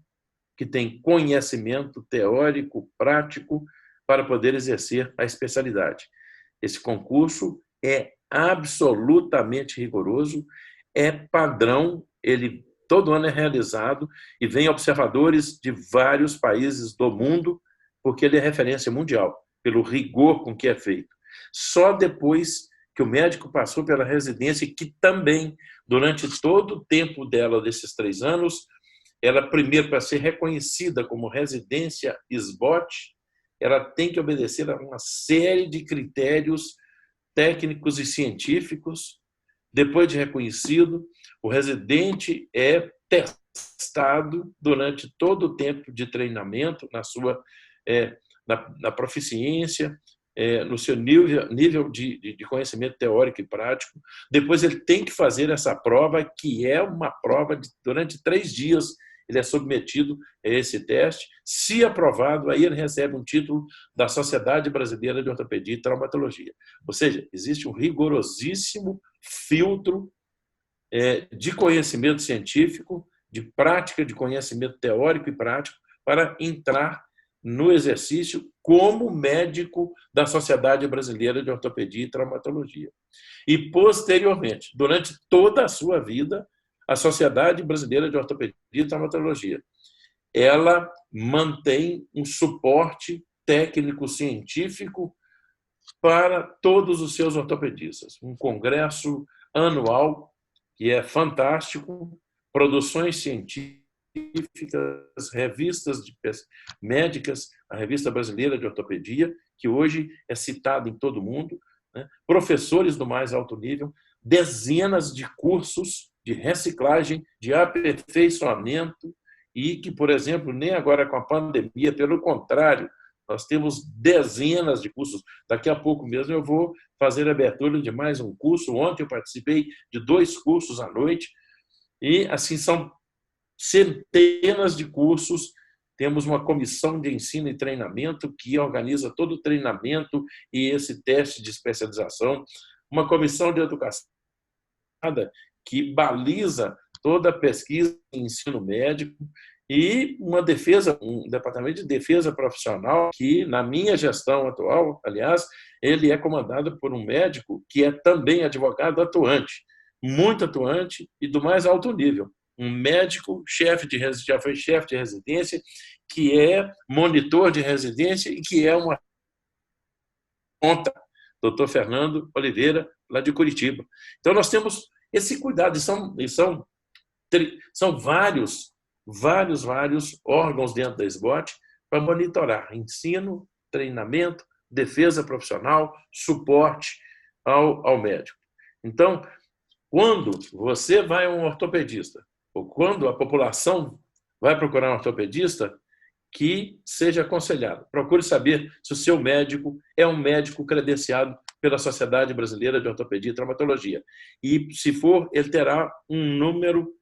B: que tem conhecimento teórico, prático, para poder exercer a especialidade. Esse concurso é absolutamente rigoroso, é padrão, ele todo ano é realizado e vem observadores de vários países do mundo, porque ele é referência mundial, pelo rigor com que é feito. Só depois que o médico passou pela residência, que também, durante todo o tempo dela, desses 3 anos, ela, primeiro, para ser reconhecida como residência SBOT, ela tem que obedecer a uma série de critérios técnicos e científicos. Depois de reconhecido, o residente é testado durante todo o tempo de treinamento, na proficiência, no seu nível de conhecimento teórico e prático. Depois ele tem que fazer essa prova, que é uma prova durante 3 dias, ele é submetido a esse teste. Se aprovado, aí ele recebe um título da Sociedade Brasileira de Ortopedia e Traumatologia. Ou seja, existe um rigorosíssimo filtro de conhecimento científico, de prática, de conhecimento teórico e prático, para entrar no exercício como médico da Sociedade Brasileira de Ortopedia e Traumatologia. E, posteriormente, durante toda a sua vida, a Sociedade Brasileira de Ortopedia e Traumatologia, ela mantém um suporte técnico-científico para todos os seus ortopedistas. Um congresso anual que é fantástico, produções científicas, revistas médicas, a Revista Brasileira de Ortopedia, que hoje é citada em todo o mundo, né? Professores do mais alto nível, dezenas de cursos de reciclagem, de aperfeiçoamento, e que, por exemplo, nem agora com a pandemia, pelo contrário, nós temos dezenas de cursos. Daqui a pouco mesmo eu vou fazer a abertura de mais um curso. Ontem eu participei de 2 cursos à noite, e assim são centenas de cursos temos uma comissão de ensino e treinamento que organiza todo o treinamento e esse teste de especialização, uma comissão de educação que baliza toda a pesquisa em ensino médico e um departamento de defesa profissional que, na minha gestão atual, aliás, ele é comandado por um médico que é também advogado atuante, muito atuante e do mais alto nível. Um médico, já foi chefe de residência, que é monitor de residência e que é uma ponta, doutor Fernando Oliveira, lá de Curitiba. Então, nós temos esse cuidado, e são vários órgãos dentro da SBOT para monitorar ensino, treinamento, defesa profissional, suporte ao médico. Então, quando você vai a um ortopedista, ou quando a população vai procurar um ortopedista, que seja aconselhado. Procure saber se o seu médico é um médico credenciado pela Sociedade Brasileira de Ortopedia e Traumatologia. E, se for, ele terá um número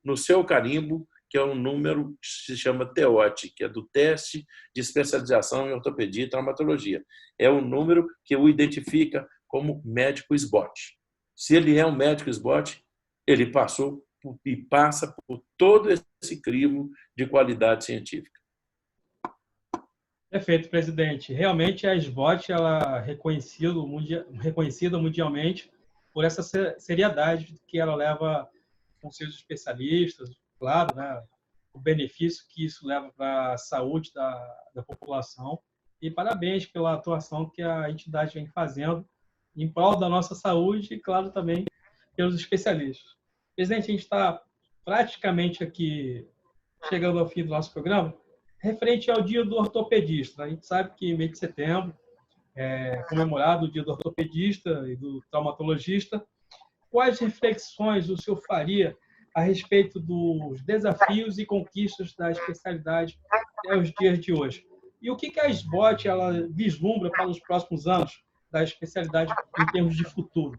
B: no seu carimbo, que é um número que se chama TEOT, que é do Teste de Especialização em Ortopedia e Traumatologia. É o número que o identifica como médico SBOT. Se ele é um médico SBOT, ele passou e passa por todo esse crivo de qualidade científica.
A: Perfeito, presidente. Realmente a SBOT ela é reconhecida mundialmente por essa seriedade que ela leva com seus especialistas, claro, né, o benefício que isso leva para a saúde da população. E parabéns pela atuação que a entidade vem fazendo em prol da nossa saúde e, claro, também pelos especialistas. Presidente, a gente está praticamente aqui chegando ao fim do nosso programa, referente ao Dia do Ortopedista. A gente sabe que em mês de setembro é comemorado o Dia do Ortopedista e do Traumatologista. Quais reflexões o senhor faria a respeito dos desafios e conquistas da especialidade até os dias de hoje? E o que a SBOT ela vislumbra para os próximos anos da especialidade em termos de futuro?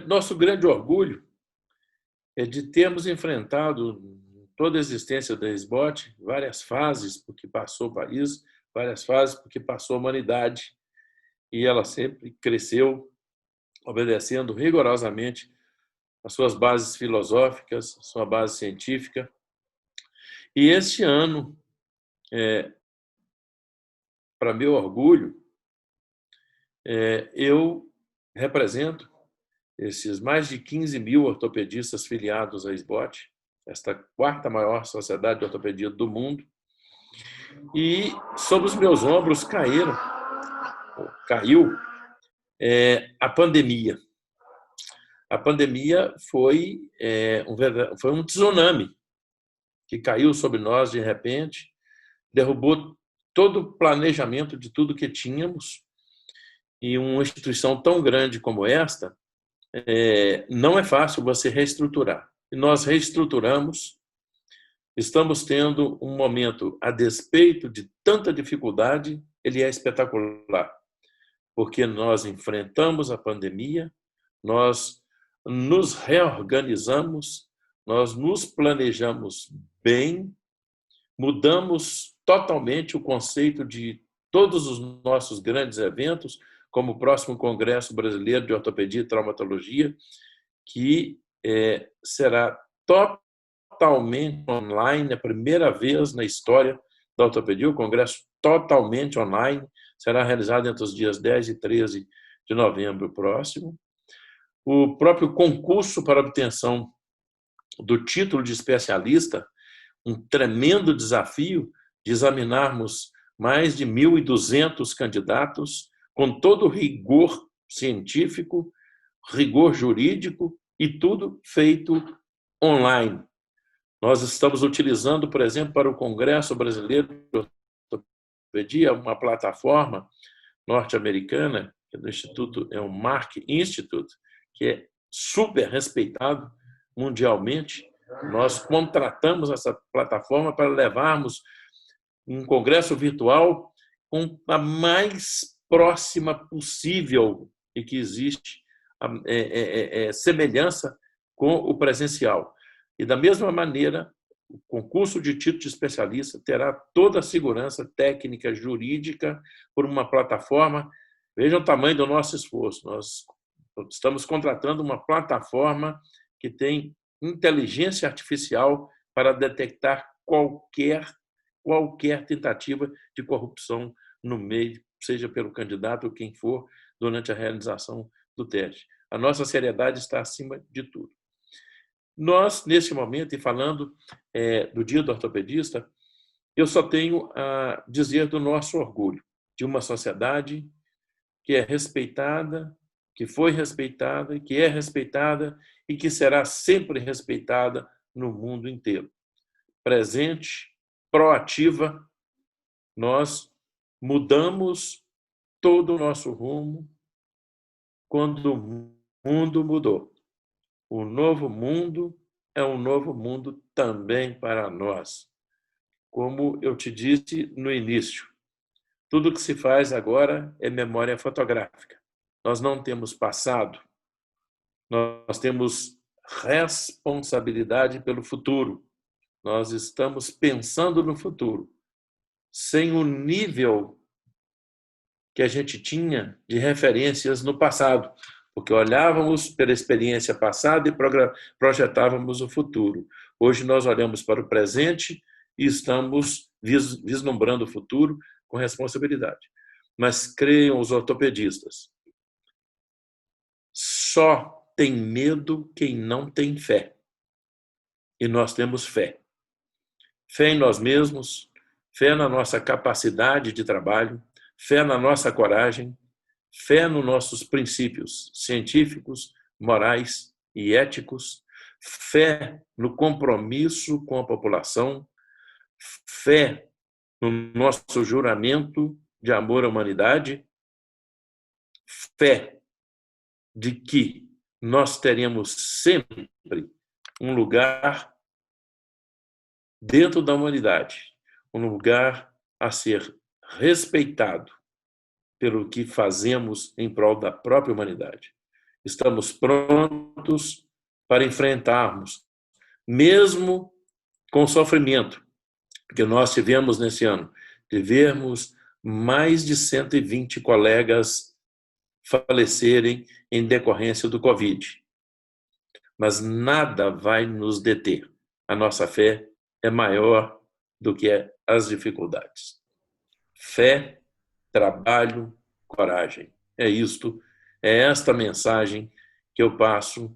B: Nosso grande orgulho é de termos enfrentado toda a existência da SBOT, várias fases por que passou o país, várias fases por que passou a humanidade, e ela sempre cresceu obedecendo rigorosamente as suas bases filosóficas, a sua base científica. E este ano, para meu orgulho, eu represento esses mais de 15 mil ortopedistas filiados à SBOT, esta quarta maior sociedade de ortopedia do mundo, e sobre os meus ombros caiu a pandemia. A pandemia foi um tsunami que caiu sobre nós de repente, derrubou todo o planejamento de tudo que tínhamos, e uma instituição tão grande como esta, não é fácil você reestruturar. E nós reestruturamos, estamos tendo um momento, a despeito de tanta dificuldade, ele é espetacular, porque nós enfrentamos a pandemia, nós nos reorganizamos, nós nos planejamos bem, mudamos totalmente o conceito de todos os nossos grandes eventos, como o próximo Congresso Brasileiro de Ortopedia e Traumatologia, que será totalmente online, a primeira vez na história da ortopedia, o congresso totalmente online, será realizado entre os dias 10 e 13 de novembro próximo. O próprio concurso para obtenção do título de especialista, um tremendo desafio de examinarmos mais de 1.200 candidatos, com todo o rigor científico, rigor jurídico e tudo feito online. Nós estamos utilizando, por exemplo, para o Congresso Brasileiro de Ortopedia, uma plataforma norte-americana, que é do Instituto, é o Mark Institute, que é super respeitado mundialmente. Nós contratamos essa plataforma para levarmos um congresso virtual com a mais próxima possível e que existe semelhança com o presencial. E, da mesma maneira, o concurso de título de especialista terá toda a segurança técnica, jurídica, por uma plataforma. Vejam o tamanho do nosso esforço. Nós estamos contratando uma plataforma que tem inteligência artificial para detectar qualquer tentativa de corrupção no meio, seja pelo candidato ou quem for, durante a realização do teste. A nossa seriedade está acima de tudo. Nós, nesse momento, e falando do Dia do Ortopedista, eu só tenho a dizer do nosso orgulho, de uma sociedade que é respeitada, que foi respeitada, que é respeitada e que será sempre respeitada no mundo inteiro. Presente, proativa, nós mudamos todo o nosso rumo quando o mundo mudou. O novo mundo é um novo mundo também para nós. Como eu te disse no início, tudo que se faz agora é memória fotográfica. Nós não temos passado, nós temos responsabilidade pelo futuro. Nós estamos pensando no futuro, sem o nível que a gente tinha de referências no passado, porque olhávamos pela experiência passada e projetávamos o futuro. Hoje nós olhamos para o presente e estamos vislumbrando o futuro com responsabilidade. Mas creiam os ortopedistas, só tem medo quem não tem fé. E nós temos fé. Fé em nós mesmos, fé na nossa capacidade de trabalho, fé na nossa coragem, fé nos nossos princípios científicos, morais e éticos, fé no compromisso com a população, fé no nosso juramento de amor à humanidade, fé de que nós teremos sempre um lugar dentro da humanidade, um lugar a ser respeitado pelo que fazemos em prol da própria humanidade. Estamos prontos para enfrentarmos, mesmo com sofrimento, que nós tivemos nesse ano, de vermos mais de 120 colegas falecerem em decorrência do Covid. Mas nada vai nos deter. A nossa fé é maior do que as dificuldades. Fé, trabalho, coragem. É isto, é esta mensagem que eu passo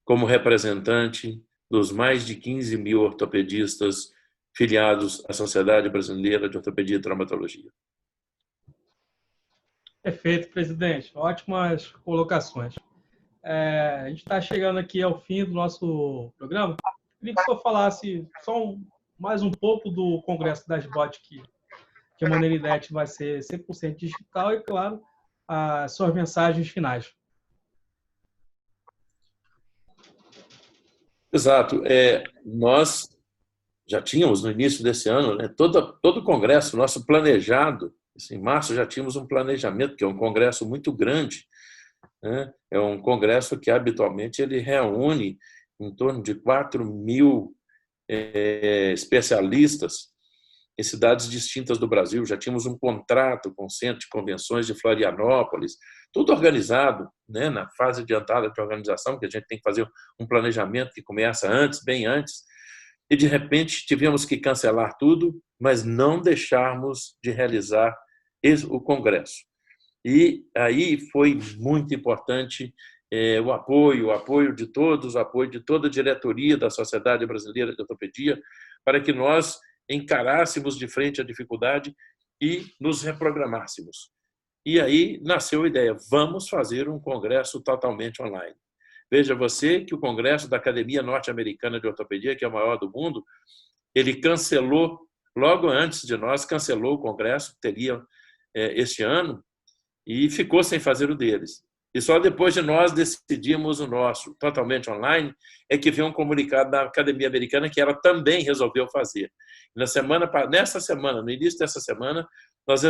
B: como representante dos mais de 15 mil ortopedistas filiados à Sociedade Brasileira de Ortopedia e Traumatologia.
A: Perfeito, presidente. Ótimas colocações. A gente está chegando aqui ao fim do nosso programa. Queria que o senhor falasse só mais um pouco do Congresso das BOT, que a Modernidade vai ser 100% digital e, claro, as suas mensagens finais.
B: Exato. Nós já tínhamos, no início desse ano, né, todo o Congresso nosso planejado. Em março já tínhamos um planejamento, que é um congresso muito grande, né? É um congresso que habitualmente ele reúne em torno de 4.000 especialistas em cidades distintas do Brasil. Já tínhamos um contrato com o Centro de Convenções de Florianópolis, tudo organizado, né, na fase adiantada de organização, que a gente tem que fazer um planejamento que começa antes, bem antes, e de repente tivemos que cancelar tudo, mas não deixarmos de realizar o Congresso. E aí foi muito importante o apoio de todos, o apoio de toda a diretoria da Sociedade Brasileira de Ortopedia, para que nós encarássemos de frente a dificuldade e nos reprogramássemos. E aí nasceu a ideia, vamos fazer um congresso totalmente online. Veja você que o congresso da Academia Norte-Americana de Ortopedia, que é o maior do mundo, ele cancelou, logo antes de nós, cancelou o congresso que teria este ano e ficou sem fazer o deles. E só depois de nós decidimos o nosso totalmente online é que veio um comunicado da Academia Americana que ela também resolveu fazer. Nessa semana, no início dessa semana, nós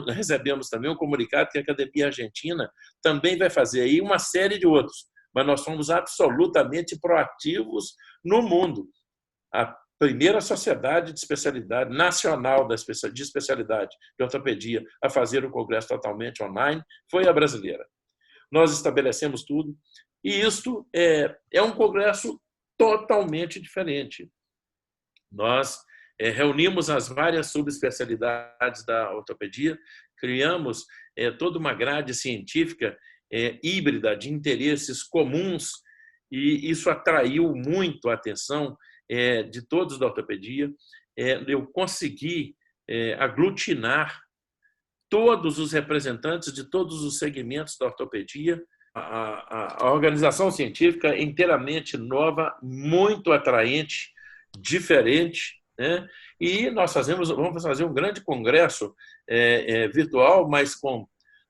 B: recebemos também um comunicado que a Academia Argentina também vai fazer aí uma série de outros, mas nós somos absolutamente proativos no mundo. A primeira sociedade de especialidade nacional de especialidade de ortopedia a fazer o congresso totalmente online foi a brasileira. Nós estabelecemos tudo, e isto é um congresso totalmente diferente. Nós reunimos as várias subespecialidades da ortopedia, criamos toda uma grade científica híbrida de interesses comuns, e isso atraiu muito a atenção de todos da ortopedia. Eu consegui aglutinar todos os representantes de todos os segmentos da ortopedia. A organização científica é inteiramente nova, muito atraente, diferente, né? E nós vamos fazer um grande congresso virtual, mas com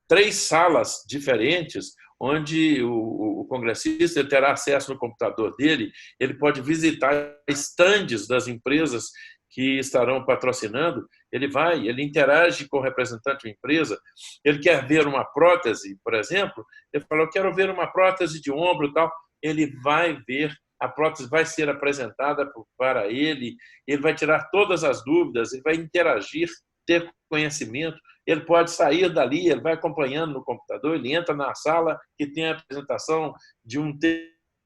B: 3 salas diferentes, onde o congressista terá acesso no computador dele, ele pode visitar estandes das empresas que estarão patrocinando, ele interage com o representante da empresa, ele quer ver uma prótese, por exemplo, ele fala, eu quero ver uma prótese de ombro e tal, ele vai ver, a prótese vai ser apresentada para ele, ele vai tirar todas as dúvidas, ele vai interagir, ter conhecimento, ele pode sair dali, ele vai acompanhando no computador, ele entra na sala que tem a apresentação de um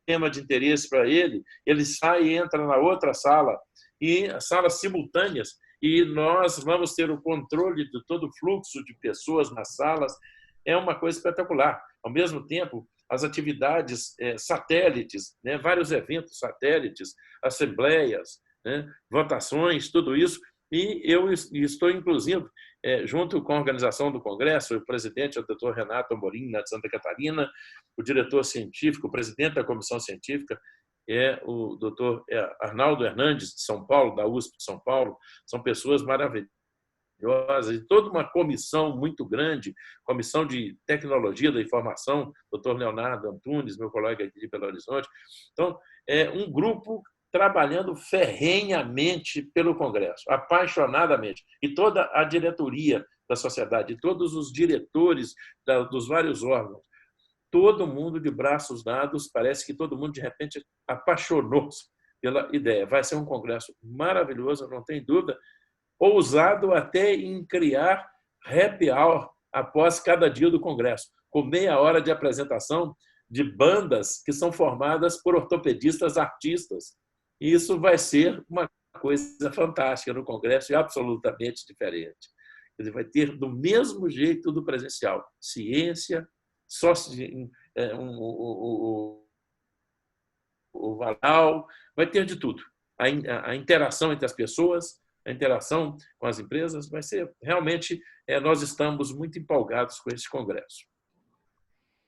B: tema de interesse para ele, ele sai e entra na outra sala, e salas simultâneas, e nós vamos ter o controle de todo o fluxo de pessoas nas salas. É uma coisa espetacular. Ao mesmo tempo, as atividades satélites, né, vários eventos satélites, assembleias, né, votações, tudo isso. E eu estou, inclusive, junto com a organização do Congresso, o presidente é o Dr. Renato Amorim, de Santa Catarina, o diretor científico, o presidente da comissão científica é o Dr. Arnaldo Hernandes, de São Paulo, da USP de São Paulo. São pessoas maravilhosas, e toda uma comissão muito grande, comissão de tecnologia da informação, Dr. Leonardo Antunes, meu colega aqui de Belo Horizonte. Então, é um grupo trabalhando ferrenhamente pelo Congresso, apaixonadamente. E toda a diretoria da sociedade, todos os diretores dos vários órgãos, todo mundo de braços dados, parece que todo mundo, de repente, apaixonou-se pela ideia. Vai ser um congresso maravilhoso, não tem dúvida, ousado até em criar happy hour após cada dia do congresso, com meia hora de apresentação de bandas que são formadas por ortopedistas artistas. E isso vai ser uma coisa fantástica no congresso e absolutamente diferente. Quer dizer, vai ter do mesmo jeito do presencial, ciência, o varal, vai ter de tudo. A interação entre as pessoas, a interação com as empresas, vai ser realmente, nós estamos muito empolgados com esse congresso.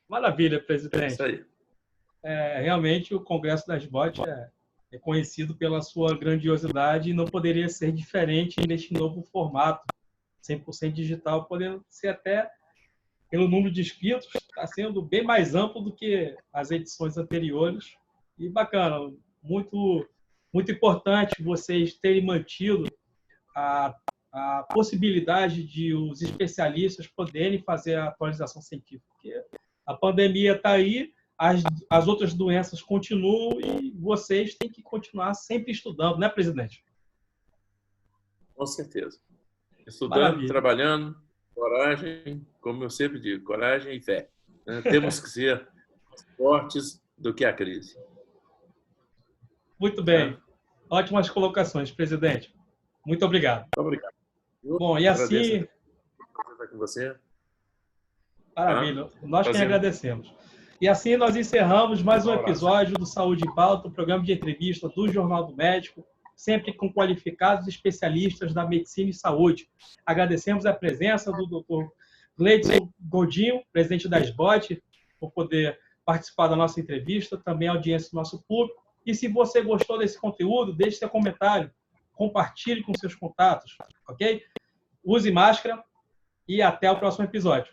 A: Maravilha, presidente.
B: É isso aí.
A: Realmente, o Congresso da SBOT é conhecido pela sua grandiosidade e não poderia ser diferente neste novo formato, 100% digital, podendo ser até, pelo número de inscritos, está sendo bem mais amplo do que as edições anteriores. E bacana, muito, muito importante vocês terem mantido a possibilidade de os especialistas poderem fazer a atualização científica. Porque a pandemia está aí, as outras doenças continuam e vocês têm que continuar sempre estudando, né, presidente?
B: Com certeza. Estudando, maravilha, trabalhando, coragem, como eu sempre digo, coragem e fé. Temos que ser fortes do que a crise.
A: Muito bem. Ótimas colocações, presidente. Muito obrigado.
B: Obrigado.
A: Bom, e assim...
B: Estar com você.
A: Maravilha. Nós que agradecemos. E assim nós encerramos mais um episódio do Saúde em Pauta, o programa de entrevista do Jornal do Médico, sempre com qualificados especialistas da medicina e saúde. Agradecemos a presença do Dr. Gleidson Godinho, presidente da SBOT, por poder participar da nossa entrevista, também a audiência do nosso público. E se você gostou desse conteúdo, deixe seu comentário, compartilhe com seus contatos, ok? Use máscara e até o próximo episódio.